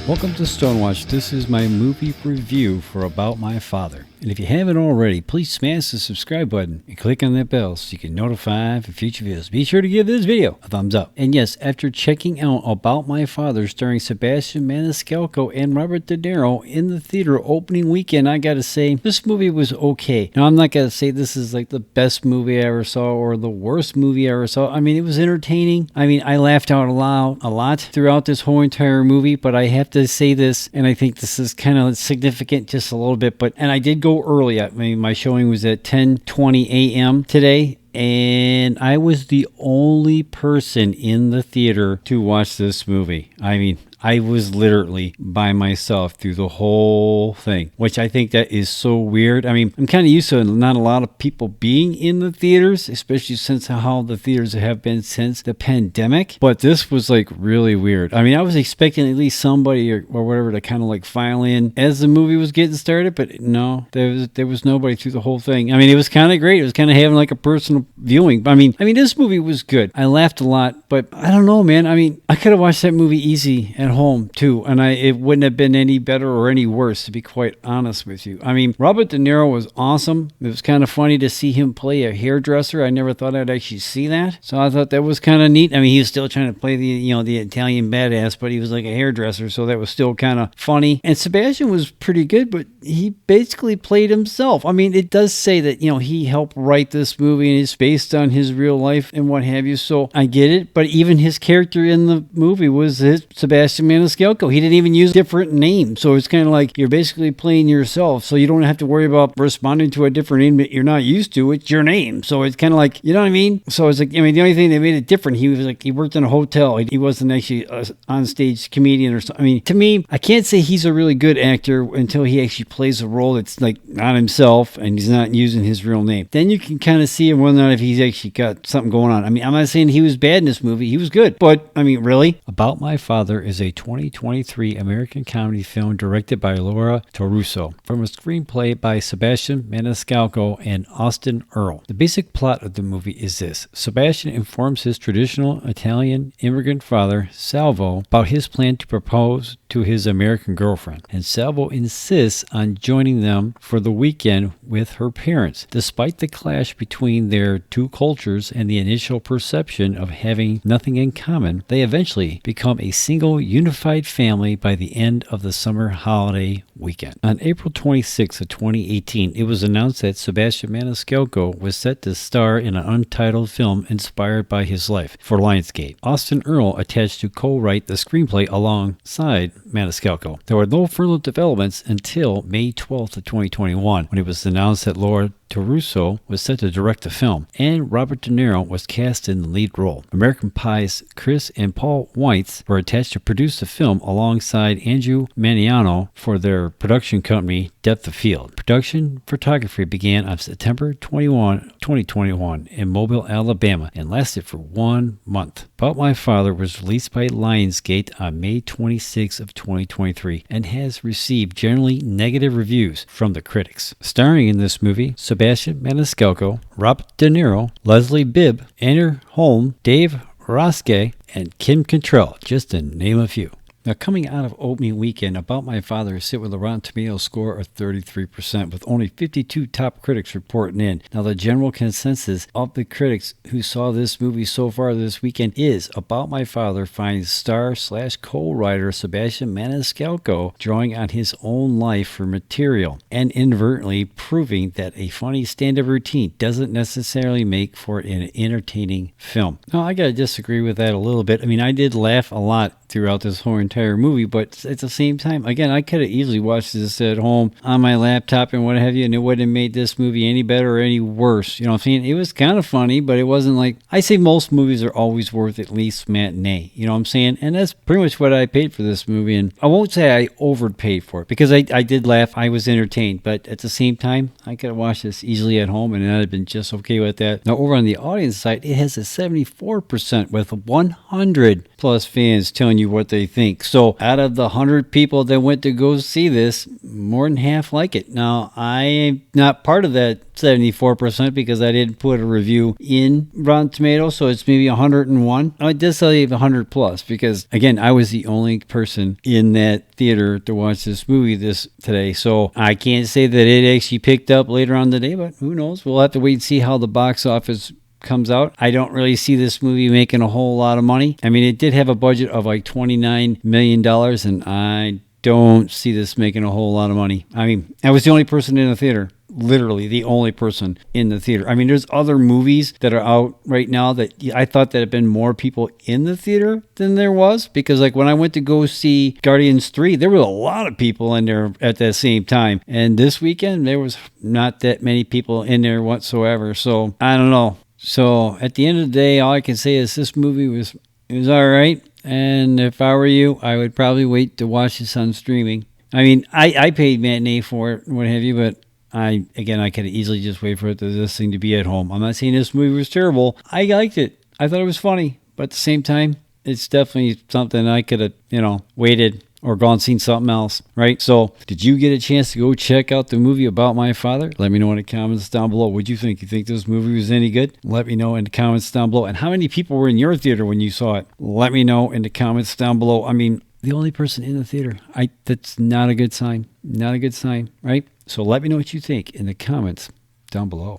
Welcome to Stonewatch. This is my movie review for About My Father. And if you haven't already, please smash the subscribe button and click on that bell so you can notify for future videos. Be sure to give this video a thumbs up. And yes, after checking out About My Father starring Sebastian Maniscalco and Robert De Niro in the theater opening weekend, I gotta say, this movie was okay. Now, I'm not gonna say this is like the best movie I ever saw or the worst movie I ever saw. I mean, it was entertaining. I mean, I laughed out loud a lot throughout this whole entire movie, but I have to say this, and I think this is kind of significant just a little bit, and I did go early. I mean, my showing was at 10:20 a.m. today, and I was the only person in the theater to watch this movie. I mean, I was literally by myself through the whole thing, which I think that is so weird. I mean, I'm kind of used to not a lot of people being in the theaters, especially since how the theaters have been since the pandemic. But this was like really weird. I mean, I was expecting at least somebody or whatever to kind of like file in as the movie was getting started, but no, there was nobody through the whole thing. I mean, it was kind of great. It was kind of having like a personal viewing. I mean, this movie was good. I laughed a lot, but I don't know, man. I mean, I could have watched that movie easy at home too, and it wouldn't have been any better or any worse, to be quite honest with you. I mean, Robert De Niro was awesome. It was kind of funny to see him play a hairdresser. I never thought I'd actually see that, so I thought that was kind of neat. I mean, he was still trying to play the Italian badass, but he was like a hairdresser, so that was still kind of funny. And Sebastian was pretty good, but he basically played himself. I mean, it does say that he helped write this movie and it's based on his real life and what have you, so I get it. But even his character in the movie was Sebastian Maniscalco. He didn't even use different names, so it's kind of like you're basically playing yourself, so you don't have to worry about responding to a different name that you're not used to. It's your name, so it's kind of like, you know what I mean? So it's like, I mean, the only thing that made it different, he worked in a hotel. He wasn't actually an on-stage comedian or something. I mean, to me, I can't say he's a really good actor until he actually plays a role that's like not himself and he's not using his real name. Then you can kind of see whether or not if he's actually got something going on. I mean, I'm not saying he was bad in this movie. He was good, but I mean, really? About My Father is a 2023 American comedy film directed by Laura Terruso from a screenplay by Sebastian Maniscalco and Austen Earl. The basic plot of the movie is this. Sebastian informs his traditional Italian immigrant father, Salvo, about his plan to propose to his American girlfriend, and Salvo insists on joining them for the weekend with her parents. Despite the clash between their two cultures and the initial perception of having nothing in common, they eventually become a single unified family by the end of the summer holiday weekend. On April 26th of 2018, it was announced that Sebastian Maniscalco was set to star in an untitled film inspired by his life for Lionsgate. Austen Earl attached to co-write the screenplay alongside Maniscalco. There were no further developments until May 12th of 2021, when it was announced that Laura Terruso was set to direct the film, and Robert De Niro was cast in the lead role. American Pie's Chris and Paul Weitz were attached to produce the film alongside Andrew Maniano for their production company, Depth of Field. Production photography began on September 21, 2021 in Mobile, Alabama, and lasted for 1 month. About My Father was released by Lionsgate on May 26 of 2023 and has received generally negative reviews from the critics. Starring in this movie, Sebastian Maniscalco, Robert De Niro, Leslie Bibb, Anna Holm, Dave Roske, and Kim Cattrall, just to name a few. Now, coming out of opening weekend, About My Father sit with a Rotten Tomatoes score of 33%, with only 52 top critics reporting in. Now, the general consensus of the critics who saw this movie so far this weekend is About My Father finds star/co-writer Sebastian Maniscalco drawing on his own life for material and inadvertently proving that a funny stand-up routine doesn't necessarily make for an entertaining film. Now, I gotta disagree with that a little bit. I mean, I did laugh a lot throughout this whole entire movie, but at the same time, again, I could have easily watched this at home on my laptop and what have you, and it wouldn't have made this movie any better or any worse. You know what I'm saying? It was kind of funny, but it wasn't like, I say most movies are always worth at least matinee. You know what I'm saying? And that's pretty much what I paid for this movie, and I won't say I overpaid for it, because I did laugh, I was entertained, but at the same time, I could have watched this easily at home, and I'd have been just okay with that. Now, over on the audience side, it has a 74% with 100 plus fans telling you you what they think. So out of the 100 people that went to go see this, more than half like it. Now, I am not part of that 74% because I didn't put a review in Rotten Tomatoes, so it's maybe 101. I did say 100 plus because, again, I was the only person in that theater to watch this movie today, so I can't say that it actually picked up later on today, but who knows? We'll have to wait and see how the box office comes out. I don't really see this movie making a whole lot of money. I mean, it did have a budget of like $29 million, and I don't see this making a whole lot of money. I mean, I was the only person in the theater. Literally the only person in the theater. I mean, there's other movies that are out right now that I thought that had been more people in the theater than there was, because like when I went to go see Guardians 3, there were a lot of people in there at that same time. And this weekend, there was not that many people in there whatsoever. So I don't know. So at the end of the day, all I can say is this movie was all right. And if I were you, I would probably wait to watch this on streaming. I mean, I paid matinee for it, what have you, but I could easily just wait for this thing to be at home. I'm not saying this movie was terrible. I liked it. I thought it was funny. But at the same time, it's definitely something I could have, waited or gone and seen something else, right? So, did you get a chance to go check out the movie About My Father? Let me know in the comments down below. What'd you think? You think this movie was any good? Let me know in the comments down below. And how many people were in your theater when you saw it? Let me know in the comments down below. I mean, the only person in the theater. That's not a good sign. Not a good sign, right? So let me know what you think in the comments down below.